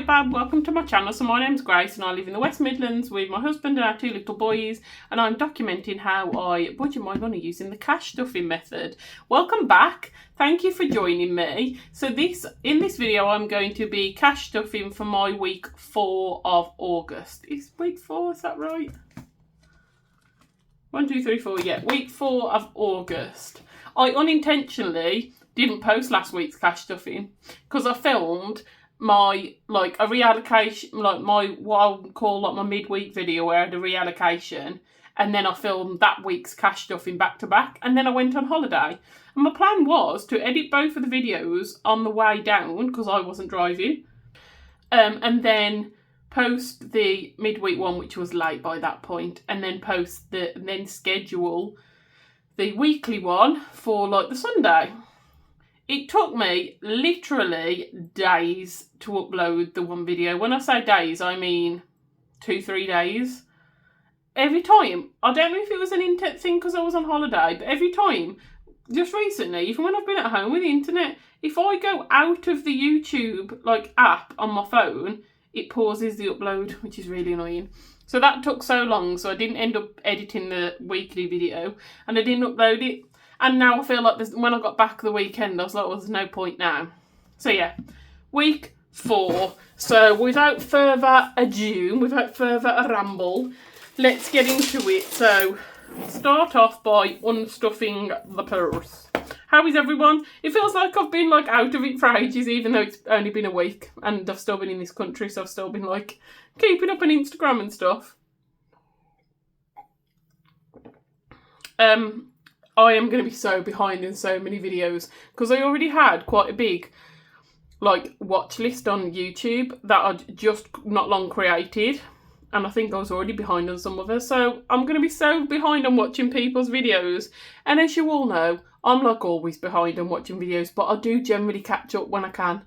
Alright Bab, welcome to my channel. So my name's Grace and I live in the West Midlands with my husband and our 2 little boys, and I'm documenting how I budget my money using the cash stuffing method. Welcome back. Thank you for joining me. So in this video I'm going to be cash stuffing for my week 4 of August. Is week 4, is that right? 1, 2, 3, 4, yeah, week 4 of August. I unintentionally didn't post last week's cash stuffing because I filmed my a reallocation, what I would call my midweek video where I had a reallocation, and then I filmed that week's cash stuffing back to back, and then I went on holiday. And my plan was to edit both of the videos on the way down because I wasn't driving, and then post the midweek one, which was late by that point, and then schedule the weekly one for the Sunday. It took me literally days to upload the one video. When I say days, I mean 2-3 days. Every time, I don't know if it was an internet thing because I was on holiday, but every time, just recently, even when I've been at home with the internet, if I go out of the YouTube app on my phone, it pauses the upload, which is really annoying. So that took so long, so I didn't end up editing the weekly video, and I didn't upload it. And now I feel like when I got back the weekend, I was like, well, there's no point now. So yeah, week 4. So without further ado, without further ramble, let's get into it. So start off by unstuffing the purse. How is everyone? It feels like I've been out of it for ages, even though it's only been a week and I've still been in this country, so I've still been keeping up on Instagram and stuff. I am going to be so behind in so many videos because I already had quite a big watch list on YouTube that I'd just not long created, and I think I was already behind on some of it. So I'm going to be so behind on watching people's videos, and as you all know, I'm always behind on watching videos, but I do generally catch up when I can.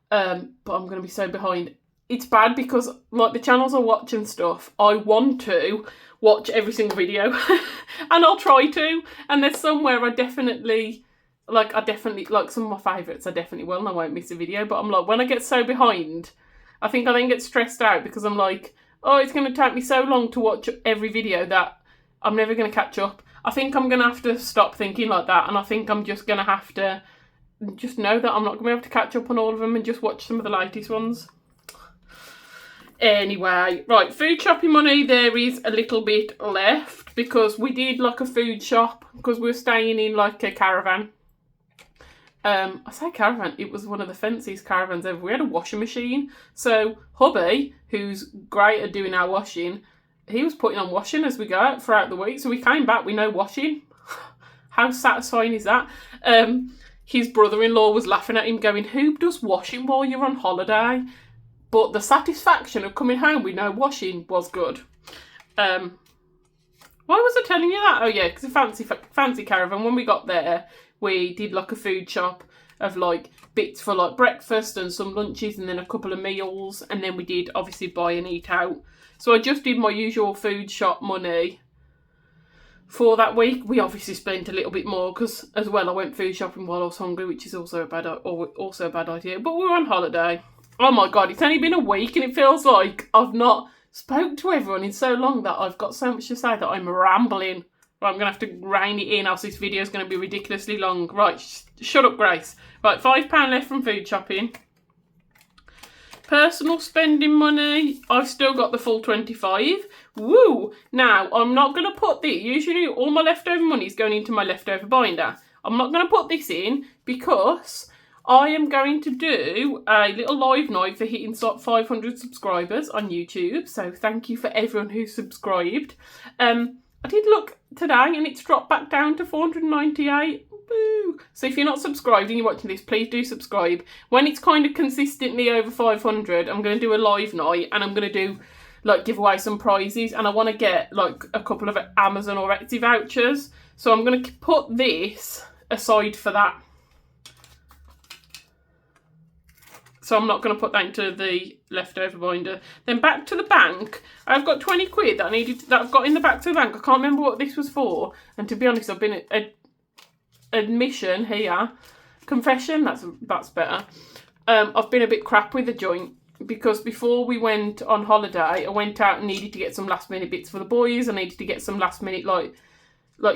But I'm going to be so behind. It's bad because the channels I watch and stuff, I want to watch every single video and I'll try to, and there's some where I definitely some of my favourites I definitely will and I won't miss a video, but I'm when I get so behind, I think I then get stressed out because I'm oh, it's going to take me so long to watch every video that I'm never going to catch up. I think I'm going to have to stop thinking like that, and I think I'm just going to have to just know that I'm not going to be able to catch up on all of them and just watch some of the latest ones. Anyway, right, food shopping money, there is a little bit left because we did a food shop because we were staying in a caravan. I say caravan, it was one of the fanciest caravans ever. We had a washing machine, so hubby, who's great at doing our washing, he was putting on washing as we go out throughout the week, so we came back with no washing. How satisfying is that? His brother-in-law was laughing at him going, who does washing while you're on holiday? But the satisfaction of coming home with no washing was good. Why was I telling you that? Oh yeah, because a fancy caravan. When we got there, we did a food shop of bits for breakfast and some lunches and then a couple of meals. And then we did obviously buy and eat out. So I just did my usual food shop money for that week. We obviously spent a little bit more because as well I went food shopping while I was hungry, which is also a bad idea. But we were on holiday. Oh my god, it's only been a week and it feels like I've not spoke to everyone in so long that I've got so much to say that I'm rambling. Right, I'm going to have to rein it in, else this video is going to be ridiculously long. Right, shut up, Grace. Right, £5 left from food shopping. Personal spending money, I've still got the full 25. Woo! Now, I'm not going to put this, usually all my leftover money is going into my leftover binder. I'm not going to put this in because I am going to do a little live night for hitting 500 subscribers on YouTube. So thank you for everyone who subscribed. I did look today and it's dropped back down to 498. Woo! So if you're not subscribed and you're watching this, please do subscribe. When it's kind of consistently over 500, I'm going to do a live night and I'm going to do give away some prizes, and I want to get a couple of Amazon or Etsy vouchers. So I'm going to put this aside for that. So I'm not going to put that into the leftover binder. Then back to the bank. I've got 20 quid that I've got in the back to the bank. I can't remember what this was for. And to be honest, I've been admission here. Confession, that's better. I've been a bit crap with the joint because before we went on holiday, I went out and needed to get some last minute bits for the boys. I needed to get some last minute like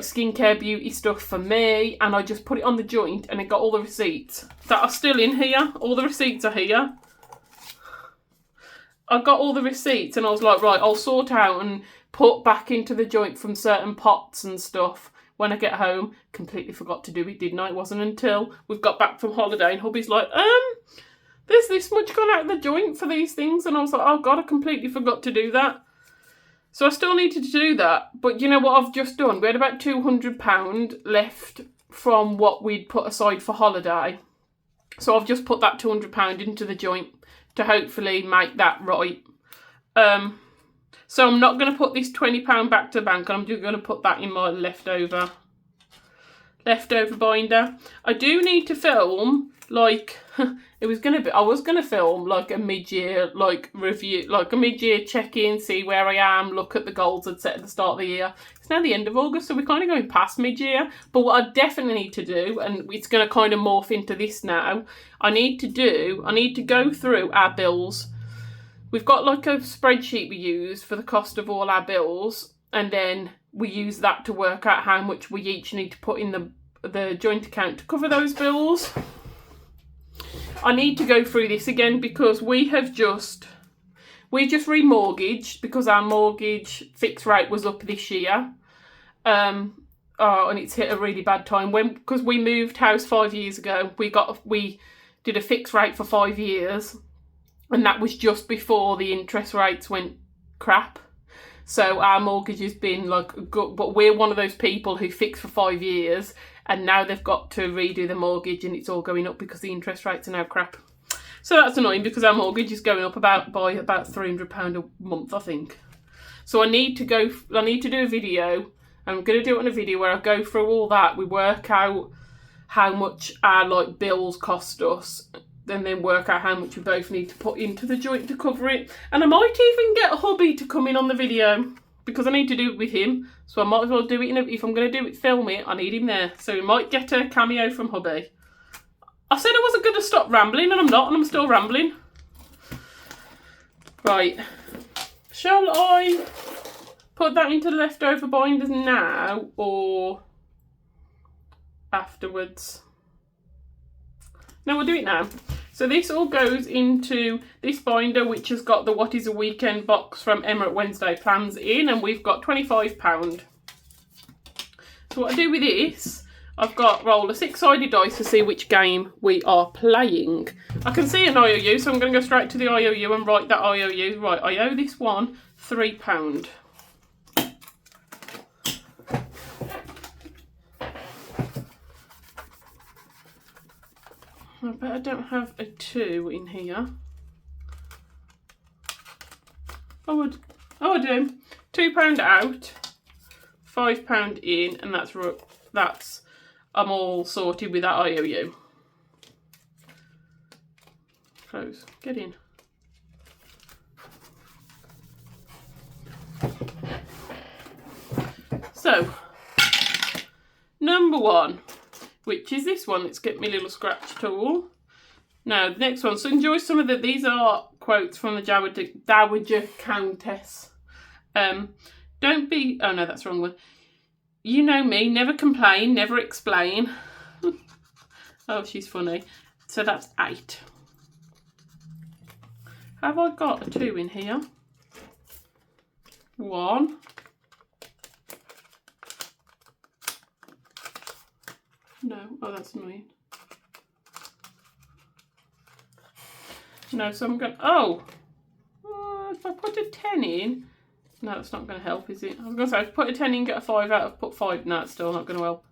skincare beauty stuff for me, and I just put it on the joint and it got all the receipts that are still in here. All the receipts are here. I got all the receipts and I was like, right, I'll sort out and put back into the joint from certain pots and stuff when I get home. Completely forgot to do it, didn't I? It wasn't until we've got back from holiday and hubby's like, there's this much gone out of the joint for these things. And I was like, oh God, I completely forgot to do that. So I still needed to do that. But you know what I've just done? We had about £200 left from what we'd put aside for holiday. So I've just put that £200 into the joint to hopefully make that right. So I'm not going to put this £20 back to the bank. I'm just going to put that in my leftover binder. I do need to film like I was gonna film like a mid-year review, like a mid-year check-in, see where I am, look at the goals I'd set at the start of the year. It's now the end of August, so we're kind of going past mid-year. But what I definitely need to do, and it's going to kind of morph into this now, I need to go through our bills. We've got like a spreadsheet we use for the cost of all our bills, and then we use that to work out how much we each need to put in the joint account to cover those bills. I need to go through this again because we just remortgaged because our mortgage fixed rate was up this year. And it's hit a really bad time because we moved house 5 years ago. We did a fixed rate for 5 years, and that was just before the interest rates went crap. So our mortgage has been like good, but we're one of those people who fixed for 5 years and now they've got to redo the mortgage and it's all going up because the interest rates are now crap. So that's annoying because our mortgage is going up by about £300 a month, I think. So I need to do a video. I'm going to do it on a video where I go through all that. We work out how much our bills cost us, and then work out how much we both need to put into the joint to cover it. And I might even get a hubby to come in on the video because I need to do it with him. So I might as well do it if I'm going to do it, film it, I need him there. So we might get a cameo from hubby. I said I wasn't going to stop rambling and I'm not, and I'm still rambling. Right. Shall I put that into the leftover binders now or afterwards? No, we'll do it now. So this all goes into this binder, which has got the What is a Weekend box from Emma at Wednesday Plans in, and we've got £25. So what I do with this, I've got roll a 6-sided dice to see which game we are playing. I can see an IOU, so I'm going to go straight to the IOU and write that IOU. Right, I owe this one £3. I bet I don't have a 2 in here. Oh, I do. £2 out, £5 in, and that's I'm all sorted with that IOU. Close. Get in. So, number 1. Which is this one. Let's get my little scratch tool. Now, the next one. So enjoy some of these are quotes from the Dowager Countess. Don't be, oh no, that's the wrong one. You know me, never complain, never explain. Oh, she's funny. So that's 8. Have I got a 2 in here? 1. No, oh that's annoying. No, so I'm going, if I put a 10 in, no, that's not going to help, is it? I was going to say, if I put a 10 in, get a 5 out, I've put 5, no, it's still not going to help.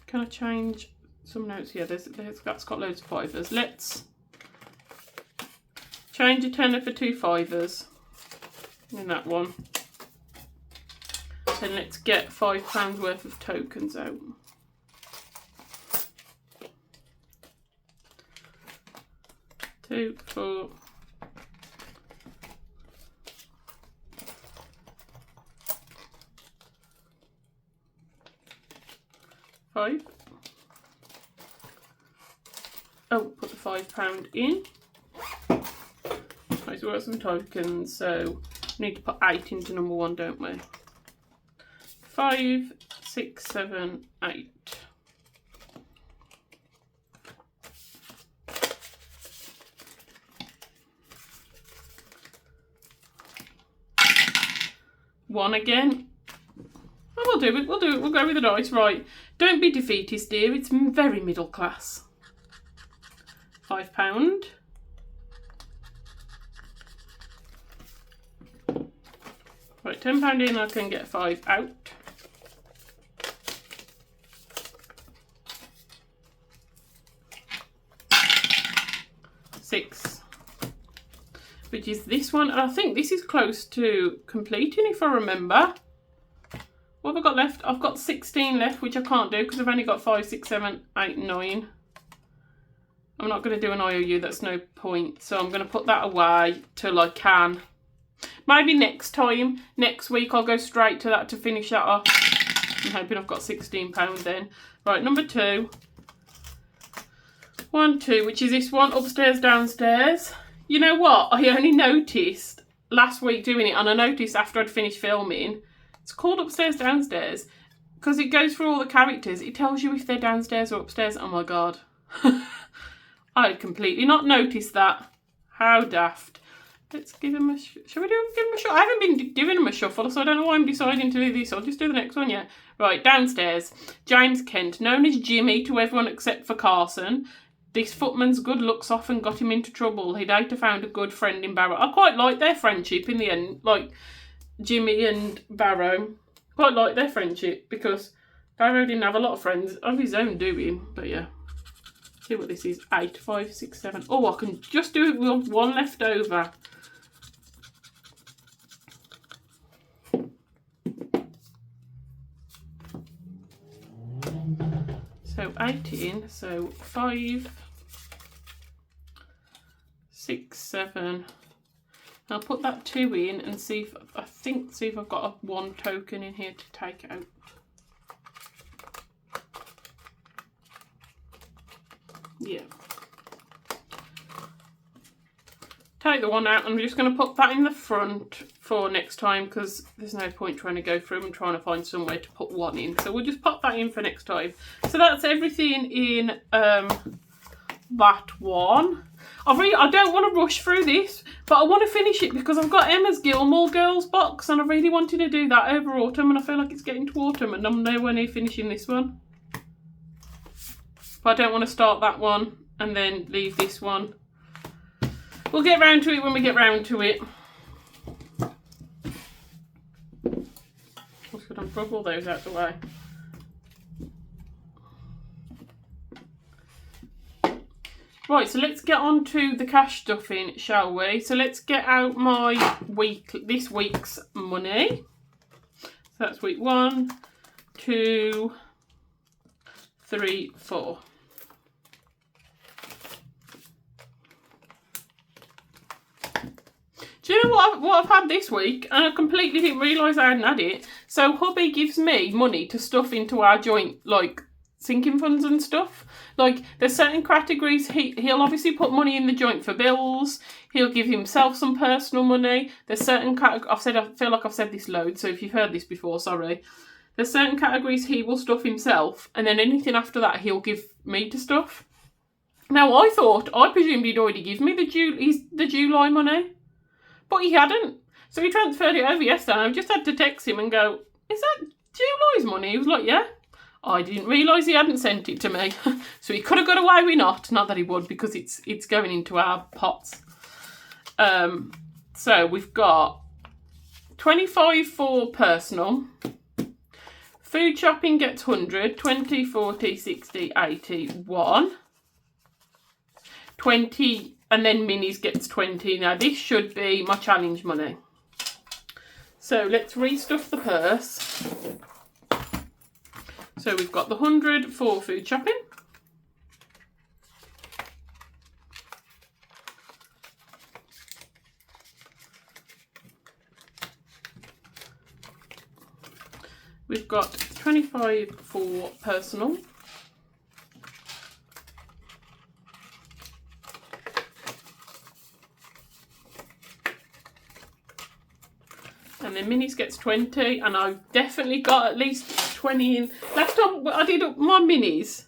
Can I change some notes here? That's got loads of 5s. Let's change a 10 for 2 5s in that one. Then let's get £5 worth of tokens out. Two, 4. £5. put the £5 in. Right, so we've got some tokens, so we need to put 8 into number 1, don't we? 5, 6, 7, 8. One again. Oh, we'll do it. We'll do it. We'll go with the dice. Right. Don't be defeatist, dear. It's very middle class. £5. Right, £10 in. I can get 5 out. £6. Which is this one, and I think this is close to completing if I remember. What have I got left? I've got 16 left, which I can't do because I've only got 5, 6, 7, 8, 9. I'm not going to do an IOU, that's no point. So I'm going to put that away till I can. Maybe next time, next week, I'll go straight to that to finish that off. I'm hoping I've got £16 then. Right, number 2. 1, 2, which is this one, upstairs, downstairs. You know what? I only noticed last week doing it, and I noticed after I'd finished filming, it's called upstairs, downstairs, because it goes through all the characters. It tells you if they're downstairs or upstairs. Oh my God. I had completely not noticed that. How daft. Let's give him a... Shall we give him a shuffle? I haven't been giving him a shuffle, so I don't know why I'm deciding to do this. I'll just do the next one, yeah. Right, downstairs. James Kent, known as Jimmy to everyone except for Carson. This footman's good looks often got him into trouble. He'd later found a good friend in Barrow. I quite like their friendship in the end. Like, Jimmy and Barrow. Quite like their friendship because Barrow didn't have a lot of friends of his own doing. But yeah. See what this is. 8, 5, 6, 7. Oh, I can just do it with 1 left over. So 18, so 5, 6, 7. I'll put that 2 in and see if see if I've got a 1 token in here to take out. Yeah. Take the 1 out. I'm just going to put that in the front for next time because there's no point trying to go through and trying to find somewhere to put 1 in. So we'll just pop that in for next time. So that's everything in that one. I don't want to rush through this, but I want to finish it because I've got Emma's Gilmore Girls box and I really wanted to do that over autumn, and I feel like it's getting to autumn and I'm nowhere near finishing this one. But I don't want to start that one and then leave this one. We'll get round to it when we get round to it. Just gonna rub all those out the way. Right, so let's get on to the cash stuffing, shall we? So let's get out my this week's money. So that's week 1, 2, 3, 4. Do you know what I've had this week? And I completely didn't realise I hadn't had it. So hubby gives me money to stuff into our joint, like, sinking funds and stuff. Like, there's certain categories. He'll obviously put money in the joint for bills. He'll give himself some personal money. There's certain categories. I feel like I've said this loads, so if you've heard this before, sorry. There's certain categories he will stuff himself, and then anything after that he'll give me to stuff. Now, I presumed he'd already given me the July money. But he hadn't. So he transferred it over yesterday and I just had to text him and go, is that July's money? He was like, yeah. I didn't realise he hadn't sent it to me. So he could have got away with not that he would because it's going into our pots. So we've got 25 for personal. Food shopping gets 100, 20, 40, 60, 80, 1. 20... And then Minis gets 20. Now this should be my challenge money. So let's restuff the purse. So we've got the 100 for food shopping. We've got 25 for personal. then minis gets 20, and I've definitely got at least 20 in. Last time I did up my minis,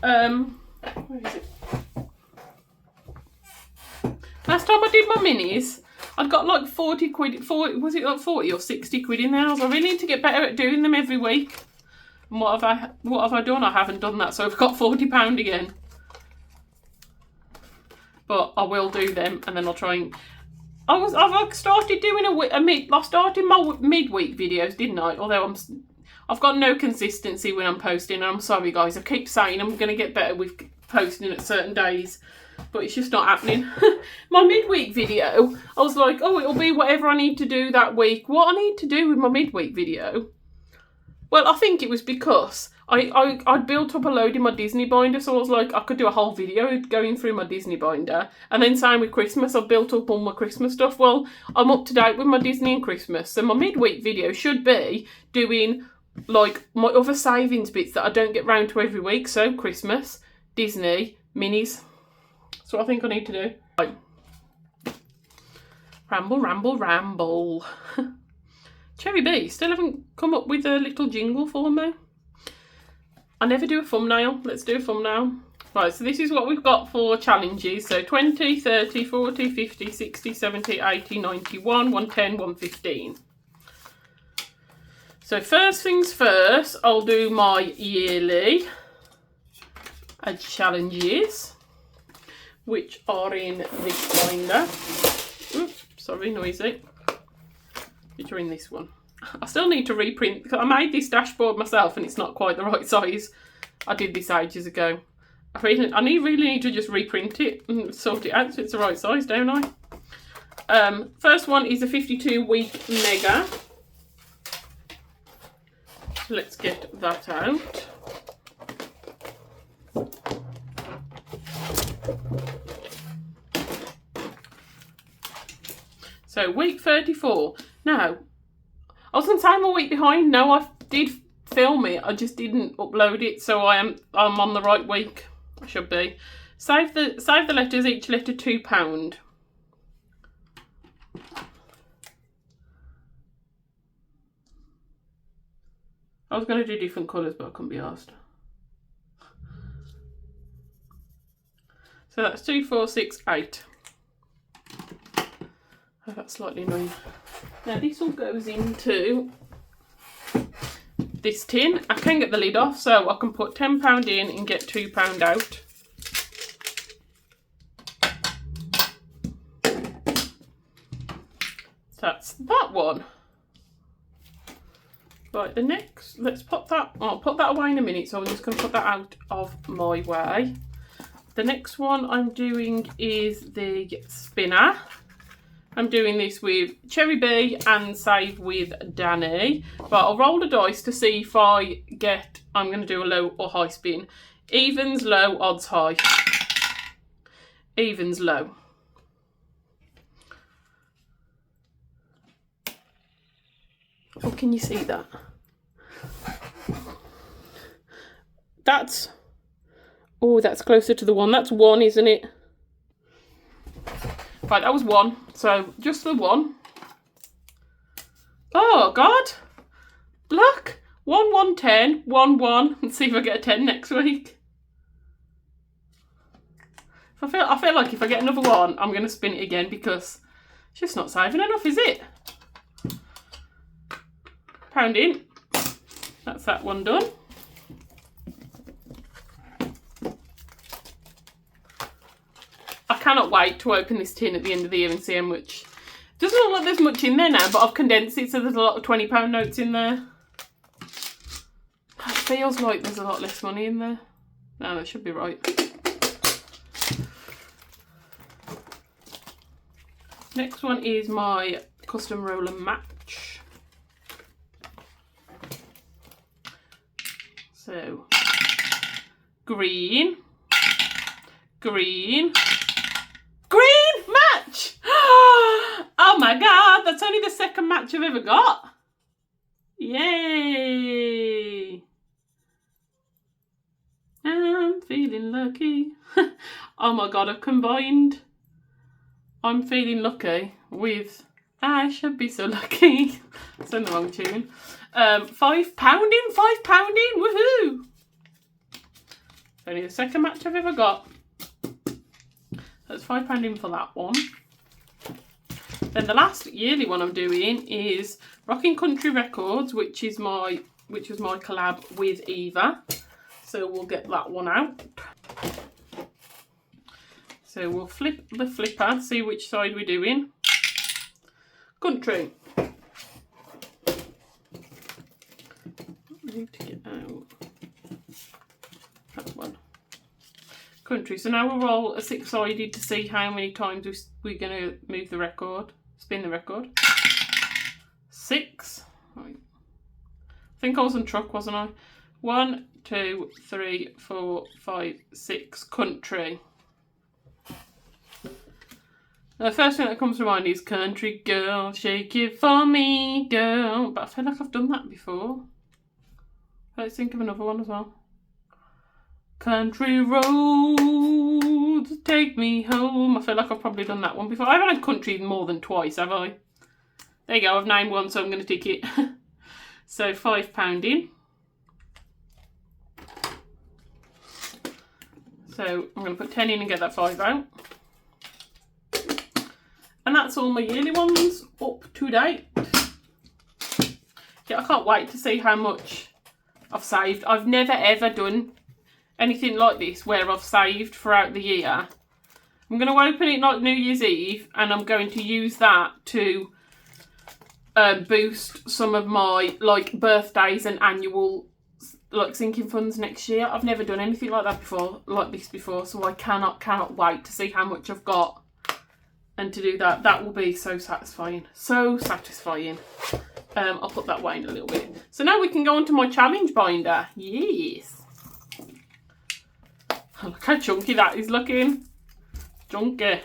where is it? Last time I did my minis, I'd got like 40 quid, was it like 40 or 60 quid in there? I really need to get better at doing them every week. And what have I done? I haven't done that, so I've got £40 again. But I will do them, and then I'll try and... I've started doing I started my midweek videos, didn't I? Although I've got no consistency when I'm posting, and I'm sorry guys, I keep saying I'm going to get better with posting at certain days, but it's just not happening. My midweek video, I was like, oh, it'll be whatever I need to do that week. What I need to do with my midweek video? Well, I think it was because I'd built up a load in my Disney binder, so I was like, I could do a whole video going through my Disney binder. And then same with Christmas, I've built up all my Christmas stuff. Well, I'm up to date with my Disney and Christmas, so my midweek video should be doing like my other savings bits that I don't get round to every week. So Christmas, Disney, minis. That's what I think I need to do. Right. Ramble, ramble, ramble. Cherry B still haven't come up with a little jingle for me. I never do a thumbnail. Let's do a thumbnail. Right, so this is what we've got for challenges. So 20, 30, 40, 50, 60, 70, 80, 91, 110, 115. So first things first, I'll do my yearly challenges, which are in this binder. Oops, sorry, noisy. Which are in this one. I still need to reprint, because I made this dashboard myself and it's not quite the right size. I did this ages ago. I really need to just reprint it and sort it out so it's the right size, don't I? First one is a 52-week mega. So let's get that out. So week 34. Now, I was going to say I'm a week behind. No, I did film it. I just didn't upload it, so I'm on the right week. I should be. Save the letters. Each letter £2. I was going to do different colours, but I couldn't be asked. So that's 2, 4, 6, 8. Oh, that's slightly annoying. Now this all goes into this tin. I can get the lid off, so I can put £10 in and get £2 out. That's that one. Right, the next, let's pop that, I'll put that away in a minute, so I'm just going to put that out of my way. The next one I'm doing is the spinner. I'm doing this with Cherry B and save with Danny. But I'll roll the dice to see if I get, I'm going to do a low or high spin. Evens low, odds high. Evens low. Oh, can you see that? That's, oh, that's closer to the one. That's 1, isn't it? Right, that was 1. So just the 1. Oh God! Look, 1, 1, 10, 1, 1. Let's see if I get a 10 next week. I feel like if I get another 1, I'm gonna spin it again because it's just not saving enough, is it? Pound in. That's that one done. I cannot wait to open this tin at the end of the year and see how much. Doesn't look like there's much in there now, but I've condensed it so there's a lot of £20 notes in there. It feels like there's a lot less money in there. No, that should be right. Next one is my custom roller match. So, green, green, green match! Oh my God, that's only the second match I've ever got. Yay! I'm feeling lucky. Oh my God, I've combined I'm feeling lucky with I should be so lucky. It's in the wrong tune. £5, £5, woohoo! Only the second match I've ever got. That's £5 in for that one. Then the last yearly one I'm doing is Rocking Country Records, which was my collab with Eva. So we'll get that one out. So we'll flip the flipper, see which side we're doing. Country. Need to get out that one. Country. So now we'll roll a 6-sided to see how many times we're going to move the record, spin the record. 6. Right. I think I was on truck, wasn't I? 1, 2, 3, 4, 5, 6. Country. The first thing that comes to mind is Country Girl, shake it for me, girl. But I feel like I've done that before. Let's think of another one as well. Country roads, take me home. I feel like I've probably done that one before. I haven't had country more than twice, have I? There you go, I've named one, so I'm going to tick it. So £5 in. So I'm going to put 10 in and get that 5 out. And that's all my yearly ones up to date. Yeah, I can't wait to see how much I've saved. I've never ever done anything like this where I've saved throughout the year. I'm going to open it like New Year's Eve and I'm going to use that to boost some of my like birthdays and annual like sinking funds next year. I've never done anything like that before, so I cannot wait to see how much I've got. And to do that, that will be so satisfying. So satisfying. I'll put that away in a little bit. So now we can go on to my challenge binder. Yes. Look how chunky that is looking. Chunky.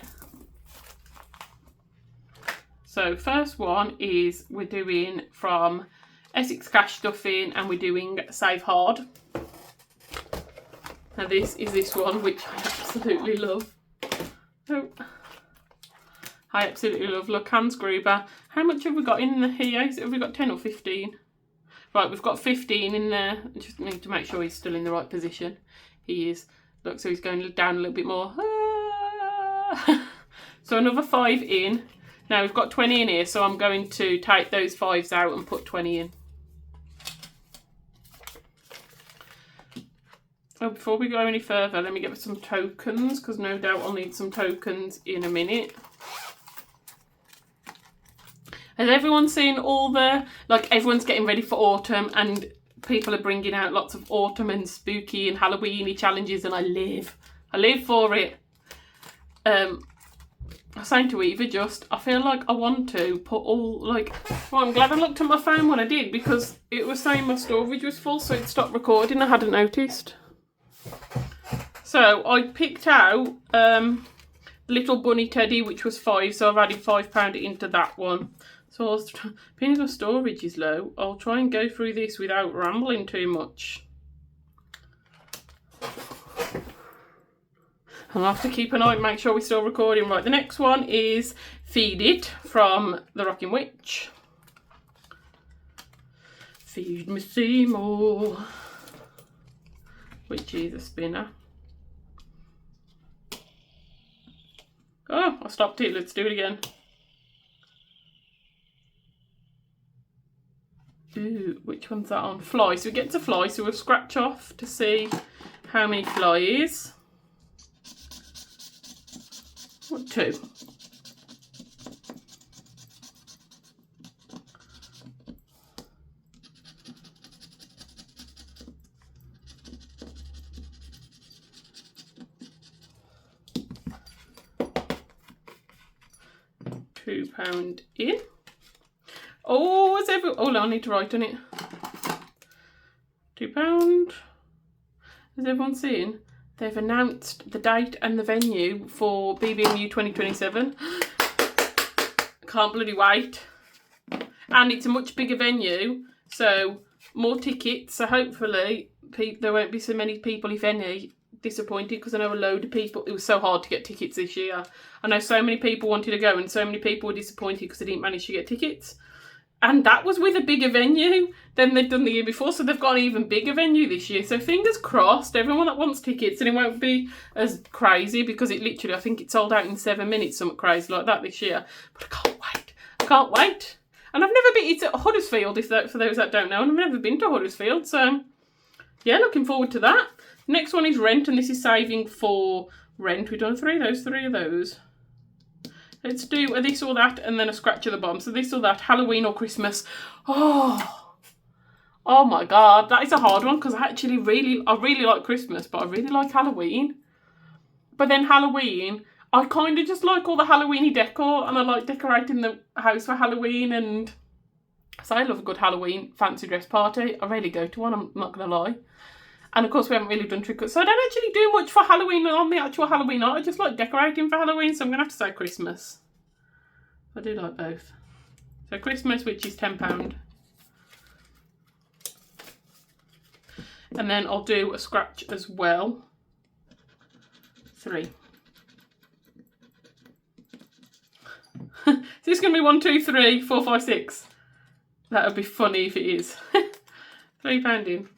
So first one is we're doing from Essex Cash Stuffing and we're doing Save Hard. Now this is this one, which I absolutely love. Oh. I absolutely love. Look, Hans Gruber. How much have we got in here? Have we got 10 or 15? Right, we've got 15 in there. I just need to make sure he's still in the right position. He is. Look, so he's going down a little bit more. Ah! So another 5 in. Now we've got 20 in here, so I'm going to take those 5s out and put 20 in. Oh, before we go any further, let me get some tokens, because no doubt I'll need some tokens in a minute. Has everyone seen all the, like everyone's getting ready for autumn and people are bringing out lots of autumn and spooky and Halloween-y challenges and I live for it. I was saying to Eva I feel like I want to put all like, well I'm glad I looked at my phone when I did because it was saying my storage was full so it stopped recording, I hadn't noticed. So I picked out Little Bunny Teddy which was 5 so I've added £5 into that one. So being as my storage is low, I'll try and go through this without rambling too much. I'll have to keep an eye and make sure we're still recording. Right, the next one is Feed It from The Rocking Witch. Feed me Seymour, which is a spinner. Oh, I stopped it. Let's do it again. Ooh, which one's that on? Fly. So we get to fly, so we'll scratch off to see how many flies. What, 2? £2 in. Oh, oh, I need to write on it. £2. Has everyone seen? They've announced the date and the venue for BBMU 2027. Can't bloody wait. And it's a much bigger venue, so more tickets. So hopefully there won't be so many people, if any, disappointed because I know a load of people, it was so hard to get tickets this year. I know so many people wanted to go and so many people were disappointed because they didn't manage to get tickets. And that was with a bigger venue than they'd done the year before. So they've got an even bigger venue this year. So fingers crossed, everyone that wants tickets, and it won't be as crazy because it literally, I think it sold out in 7 minutes, something crazy like that this year. But I can't wait. I can't wait. And I've never been, it's at Huddersfield, for those that don't know, and I've never been to Huddersfield. So yeah, looking forward to that. Next one is rent, and this is saving for rent. We've done three of those. Let's do a this or that and then a scratch at the bottom. So this or that, Halloween or Christmas. Oh my God, that is a hard one because I really like Christmas, but I really like Halloween. But then Halloween, I kind of just like all the Halloweeny decor, and I like decorating the house for Halloween, and so I love a good Halloween fancy dress party. I rarely go to one, I'm not going to lie. And of course we haven't really done trick or treat, so I don't actually do much for Halloween on the actual Halloween night. I just like decorating for Halloween, so I'm going to have to say Christmas. I do like both. So Christmas, which is £10. And then I'll do a scratch as well. 3. So this is going to be 1, 2, 3, 4, 5, 6. That would be funny if it is. £3 in.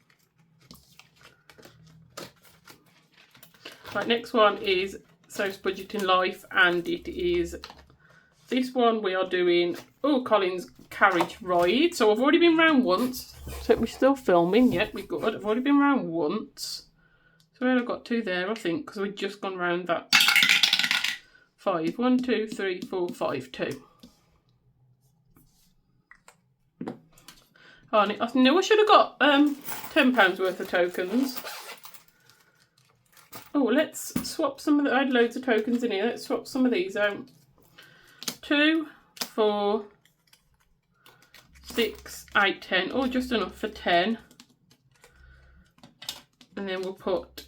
Right, next one is So's Bridgetton Life, and it is this one we are doing, Colin's carriage ride. So I've already been round once, so we're still filming, yeah, we're good. I've already been round once. So I've got 2 there, I think, because we've just gone round that 5. 1, 2, 3, 4, 5, 2. Oh, I knew I should have got £10 worth of tokens. Oh, let's swap some of the, I had loads of tokens in here. Let's swap some of these out. 2, 4, 6, 8, 10. Oh, just enough for 10. And then we'll put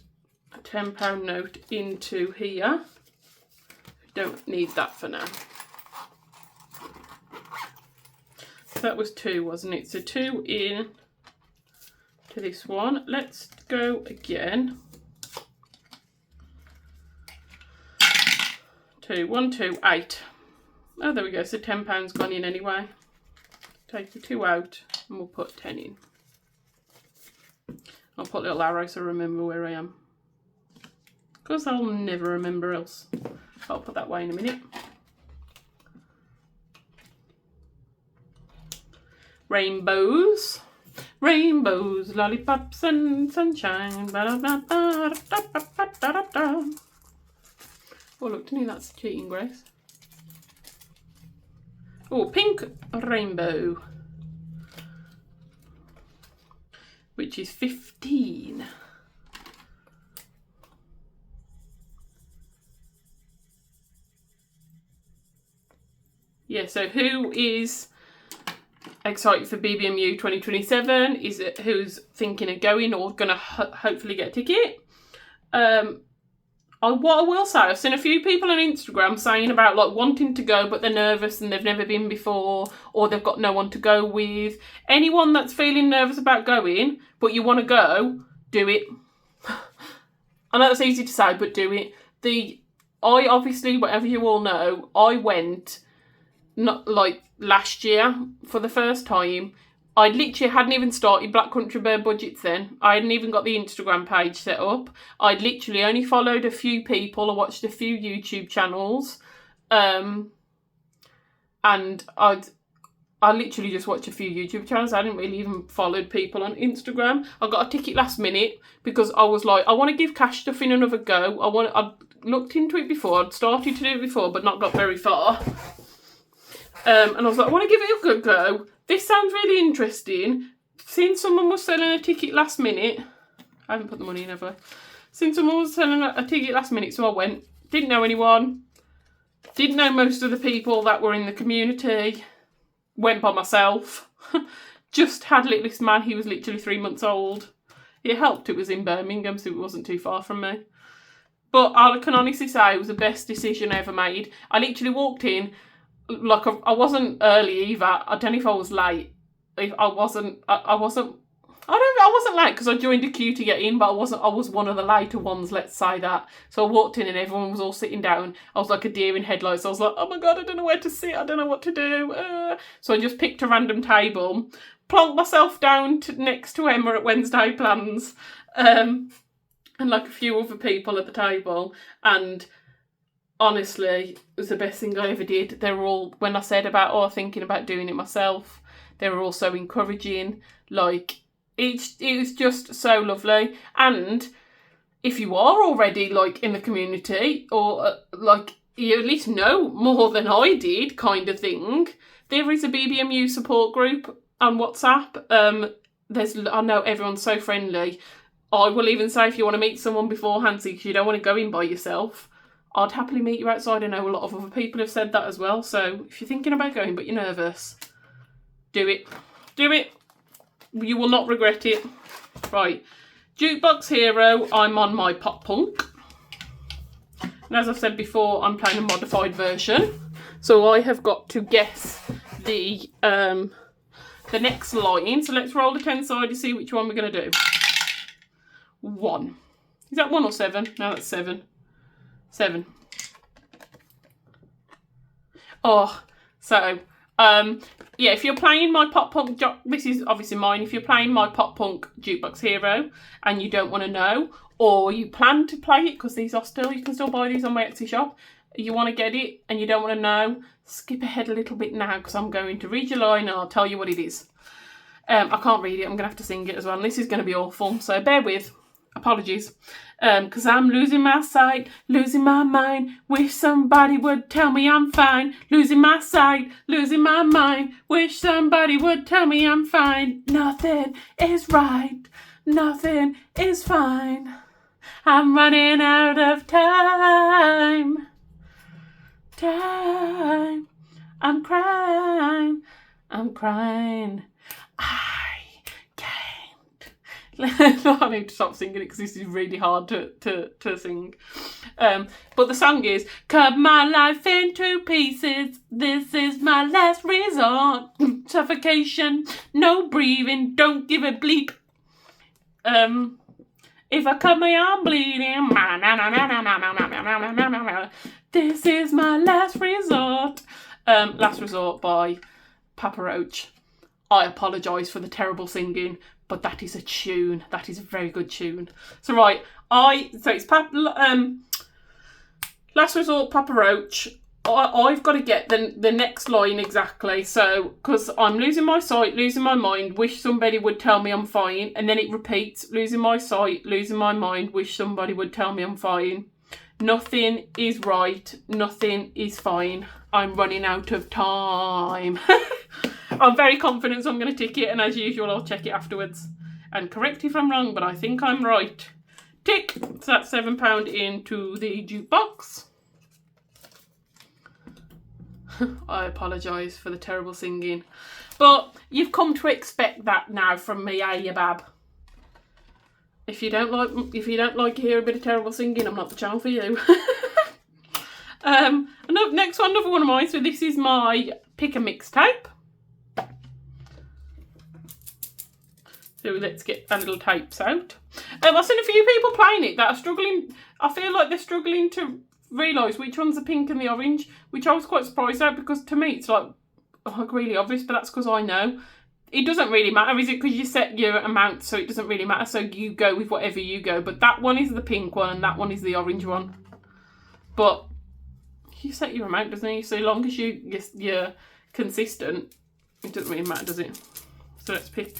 a £10 note into here. Don't need that for now. So that was 2, wasn't it? So 2 in to this one. Let's go again. 2, 1, 2, 8. Oh, there we go. So £10 gone in anyway. Take the 2 out and we'll put 10 in. I'll put little arrows so I remember where I am. Because I'll never remember else. I'll put that away in a minute. Rainbows. Rainbows, lollipops and sunshine. Oh, look, to me that's cheating, Grace. Oh, pink rainbow, which is 15. Yeah, so who is excited for BBMU 2027? Is it who's thinking of going or going to hopefully get a ticket? What I will say, I've seen a few people on Instagram saying about like wanting to go but they're nervous and they've never been before, or they've got no one to go with. Anyone that's feeling nervous about going but you want to go, do it. I know that's easy to say, but do it. I obviously, whatever you all know, I went not like last year for the first time. I literally hadn't even started Black Country Bird Budgets then. I hadn't even got the Instagram page set up. I'd literally only followed a few people. I watched a few YouTube channels. And I literally just watched a few YouTube channels. I didn't really even follow people on Instagram. I got a ticket last minute because I was like, I want to give cash stuffing another go. I'd looked into it before. I'd started to do it before but not got very far. And I was like, I want to give it a good go. This sounds really interesting. Seen someone was selling a ticket last minute. I haven't put the money in, have I? Seen someone was selling a ticket last minute, so I went. Didn't know anyone. Didn't know most of the people that were in the community. Went by myself. Just had littlest man. He was literally 3 months old. It helped. It was in Birmingham, so it wasn't too far from me. But I can honestly say it was the best decision I ever made. I literally walked in. Like, I wasn't early either. I don't know if I was late. If I wasn't I wasn't late because I joined a queue to get in, but I was one of the later ones, let's say that. So I walked in and everyone was all sitting down. I was like a deer in headlights. I was like, oh my God, I don't know where to sit. I don't know what to do. So I just picked a random table, plonked myself down next to Emma at Wednesday Plans, and like a few other people at the table. And honestly, it was the best thing I ever did. They were all, when I said about, thinking about doing it myself, they were all so encouraging. Like, it was just so lovely. And if you are already, like, in the community, or, like, you at least know more than I did, kind of thing, there is a BBMU support group on WhatsApp. I know everyone's so friendly. I will even say if you want to meet someone beforehand, because you don't want to go in by yourself, I'd happily meet you outside. I know a lot of other people have said that as well. So if you're thinking about going but you're nervous, do it. Do it. You will not regret it. Right. Jukebox Hero, I'm on my pop punk. And as I've said before, I'm playing a modified version. So I have got to guess the next line. So let's roll the 10-sided to see which one we're going to do. 1. Is that 1 or 7? No, that's 7. 7. Oh, so, yeah, if you're playing my pop punk, this is obviously mine. If you're playing my pop punk Jukebox Hero and you don't want to know, or you plan to play it, because these are still, you can still buy these on my Etsy shop, you want to get it and you don't want to know, skip ahead a little bit now, because I'm going to read your line and I'll tell you what it is. I can't read it, I'm going to have to sing it as well, and this is going to be awful, so bear with. Apologies. Because I'm losing my sight, losing my mind. Wish somebody would tell me I'm fine. Losing my sight, losing my mind. Wish somebody would tell me I'm fine. Nothing is right, nothing is fine. I'm running out of time. Time. I'm crying. I'm crying. I need to stop singing it because this is really hard to sing. But the song is, cut my life into pieces. This is my last resort. Suffocation, no breathing, don't give a bleep. If I cut my arm bleeding. This is my last resort. Last Resort by Papa Roach. I apologise for the terrible singing, but that is a tune. That is a very good tune. So right, so it's Last Resort, Papa Roach. I've got to get the next line exactly. So, because I'm losing my sight, losing my mind, wish somebody would tell me I'm fine. And then it repeats, losing my sight, losing my mind, wish somebody would tell me I'm fine. Nothing is right, nothing is fine. I'm running out of time. I'm very confident, so I'm going to tick it, and as usual, I'll check it afterwards and correct if I'm wrong, but I think I'm right. Tick! So that's £7 into the jukebox. I apologise for the terrible singing, but you've come to expect that now from me, you bab? If you don't like to hear a bit of terrible singing, I'm not the channel for you. Next one, another one of mine. So this is my pick a mixtape. So let's get our little tapes out. I've seen a few people playing it that are struggling. I feel like they're struggling to realise which one's the pink and the orange, which I was quite surprised at, because to me it's like really obvious, but that's because I know. It doesn't really matter, is it? Because you set your amount, so it doesn't really matter. So you go with whatever you go. But that one is the pink one and that one is the orange one. But you set your amount, doesn't it? So long as you're consistent, it doesn't really matter, does it? So let's pick.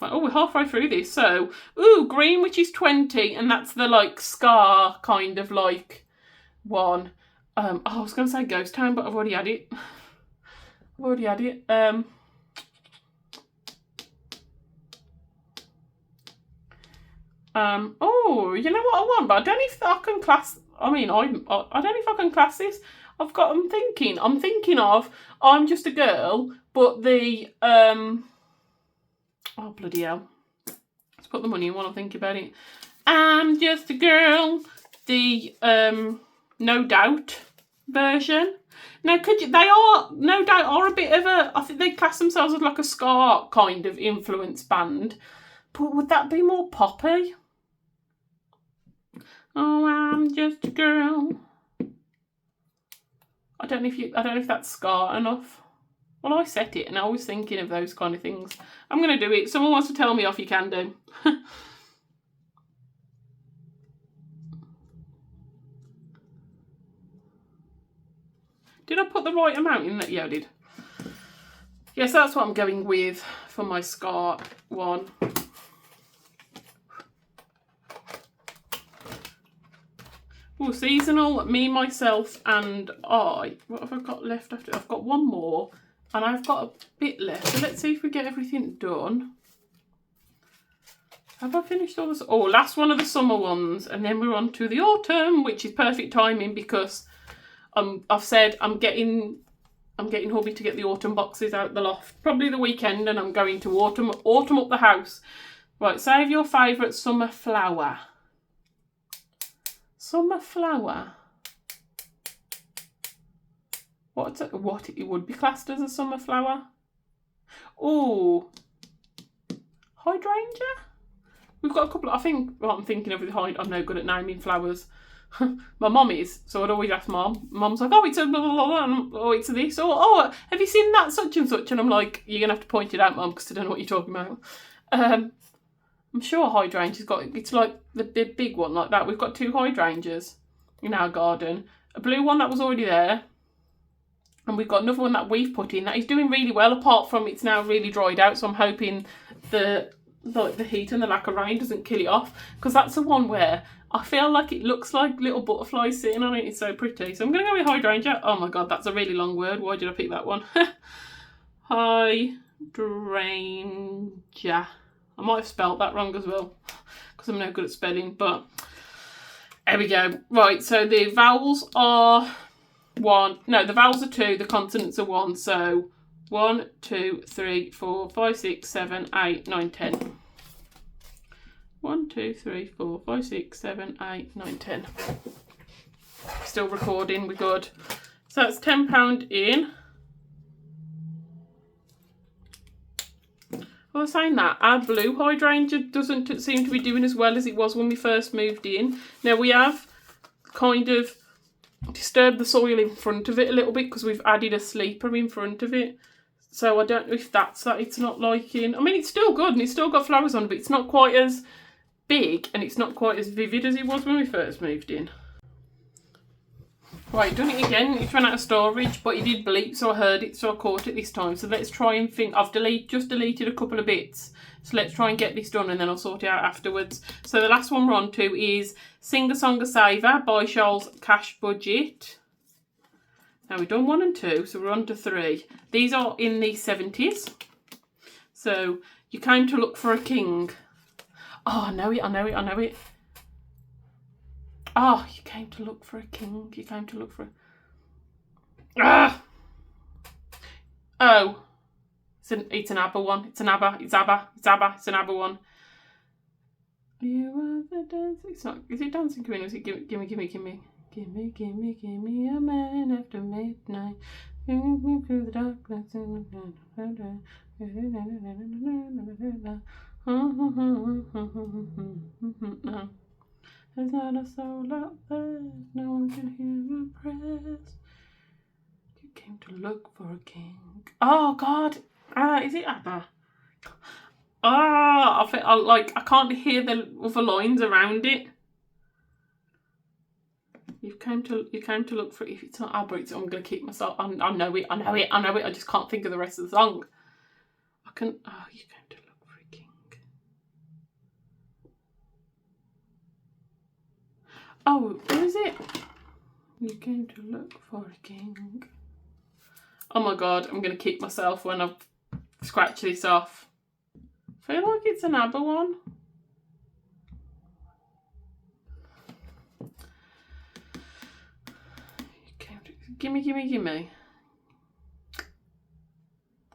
Oh, we're halfway through this. So, green, which is 20, and that's the like scar kind of like one. I was going to say Ghost Town, but I've already had it. You know what I want, but I don't know if I can class. I don't know if I can class this. I'm thinking of I'm Just a Girl, but the oh bloody hell. Let's put the money in while I think about it. I'm Just a Girl, the No Doubt version. Now they are no doubt are a bit of a, I think they class themselves as like a ska kind of influence band. But would that be more poppy? Oh, I'm just a girl. I don't know if that's scar enough. Well, I set it and I was thinking of those kind of things. I'm going to do it. If someone wants to tell me off, you can do. Did I put the right amount in that? Yeah, I did. Yes, that's what I'm going with for my scar one. Oh, seasonal, me, myself, and I. What have I got left after? I've got one more, and I've got a bit left. So let's see if we get everything done. Have I finished all this? Oh, last one of the summer ones, and then we're on to the autumn, which is perfect timing because I've said I'm getting hubby to get the autumn boxes out the loft, probably the weekend, and I'm going to autumn up the house. Right, save your favourite summer flower. Summer flower. What it would be classed as a summer flower? Oh, hydrangea. We've got a couple. I think what I'm thinking of is I'm no good at naming flowers. My mum is, so I'd always ask Mum. Mum's like, oh, it's a blah, blah, blah, blah, and oh, it's a this, or oh, have you seen that such and such? And I'm like, you're gonna have to point it out, Mum, because I don't know what you're talking about. I'm sure hydrangea's it's like the big one like that. We've got 2 hydrangeas in our garden. A blue one that was already there, and we've got another one that we've put in that is doing really well, apart from it's now really dried out, so I'm hoping the heat and the lack of rain doesn't kill it off, because that's the one where I feel like it looks like little butterflies sitting on it. It's so pretty. So I'm going to go with hydrangea. Oh my god, that's a really long word. Why did I pick that one? Hydrangea. I might have spelt that wrong as well, because I'm no good at spelling, but there we go. Right, so the vowels are 1. No, the vowels are 2, the consonants are 1. So 1, 2, 3, 4, 5, 6, 7, 8, 9, 10. 1, 2, 3, 4, 5, 6, 7, 8, 9, 10. Still recording, we're good. So that's £10 in. I was saying that our blue hydrangea doesn't seem to be doing as well as it was when we first moved in. Now we have kind of disturbed the soil in front of it a little bit because we've added a sleeper in front of it. So I don't know if that's that it's not liking. I mean, it's still good and it's still got flowers on, but it's not quite as big and it's not quite as vivid as it was when we first moved in. Right, done it again. It's run out of storage, but it did bleep, so I heard it, so I caught it this time. So let's try and think. I've just deleted a couple of bits. So let's try and get this done and then I'll sort it out afterwards. So the last one we're on to is Sing a Song a Saver by Charl's Cash Budget. Now we've done 1 and 2, so we're on to 3. These are in the 70s. So you came to look for a king. Oh, I know it. Oh, you came to look for a king. You came to look for a... Ah! Oh. It's an ABBA one. It's an ABBA. It's ABBA. It's ABBA. It's an ABBA one. You are the dancing... It's not... Is it Dancing Queen or is it Gimme, Gimme, Gimme, Gimme? Gimme, gimme, gimme a man after midnight. Through the darkness. There's not a soul out there, no one can hear a press. You came to look for a king. Oh God! Is it ABBA? I can't hear the other lines around it. You came to look for. If it's not ABBA, I'm gonna keep myself. I know it. I just can't think of the rest of the song. You came to look for a king. Oh, who is it? You came to look for a king. Oh my god, I'm going to kick myself when I scratch this off. I feel like it's an ABBA one. You came to, gimme, gimme, gimme.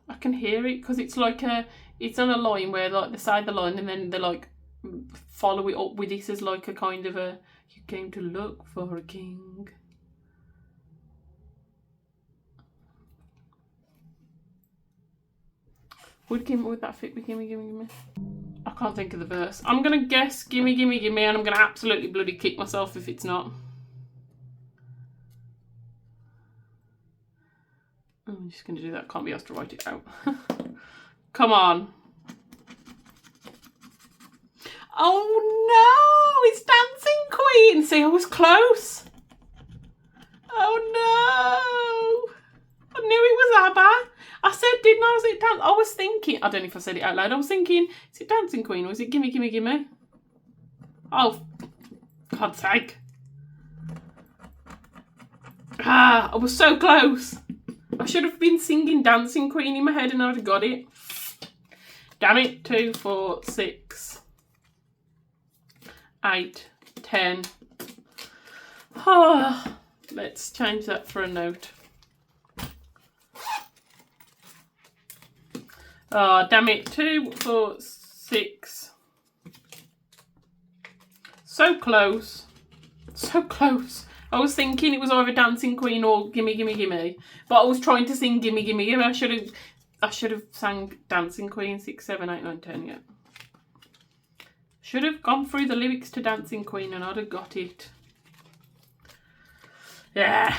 I can hear it because it's like it's on a line where like they say the line and then they like follow it up with this as like a kind of a... You came to look for a king. Would that fit with gimme, gimme, gimme? I can't think of the verse. I'm going to guess gimme, gimme, gimme, and I'm going to absolutely bloody kick myself if it's not. I'm just going to do that. Can't be asked to write it out. Come on. Oh no! It's Dancing Queen! See, I was close. Oh no! I knew it was ABBA. I said, didn't I? Was it dance? I was thinking, I don't know if I said it out loud. I was thinking, is it Dancing Queen or is it Gimme, Gimme, Gimme? Oh, God's sake. Ah, I was so close. I should have been singing Dancing Queen in my head and I'd have got it. Damn it. 2, 4, 6, 8, 10. Oh, let's change that for a note. Oh, damn it. 2, 4, 6. So close. So close. I was thinking it was either Dancing Queen or Gimme, Gimme, Gimme. But I was trying to sing Gimme, Gimme, Gimme. I should have sang Dancing Queen 6, 7, 8, 9, 10, yeah. Should have gone through the lyrics to Dancing Queen and I'd have got it. Yeah.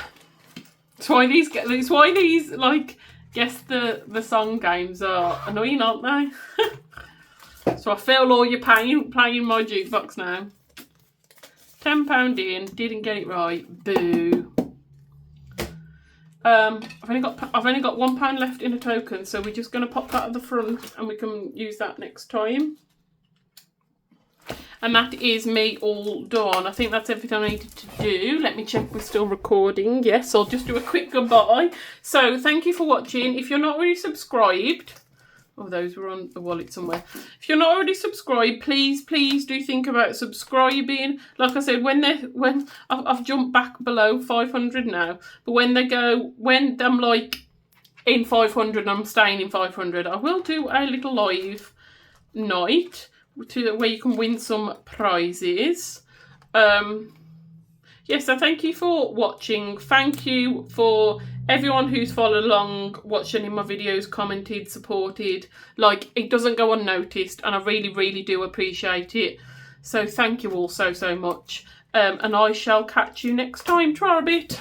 It's why these like, guess the song games are annoying, aren't they? So I feel all your pain playing my jukebox now. £10 in, didn't get it right. Boo. I've only got £1 left in a token, so we're just going to pop that at the front and we can use that next time. And that is me all done. I think that's everything I needed to do. Let me check we're still recording. Yes, I'll just do a quick goodbye. So thank you for watching. If you're not already subscribed, oh, those were on the wallet somewhere. If you're not already subscribed, please do think about subscribing. Like I said, when I've jumped back below 500 now, but when I'm like in 500 and I'm staying in 500, I will do a little live night where you can win some prizes. Yes, so thank you for watching. Thank you for everyone who's followed along, watched any of my videos, commented, supported. Like, it doesn't go unnoticed and I really do appreciate it. So thank you all so much. And I shall catch you next time. Try a bit.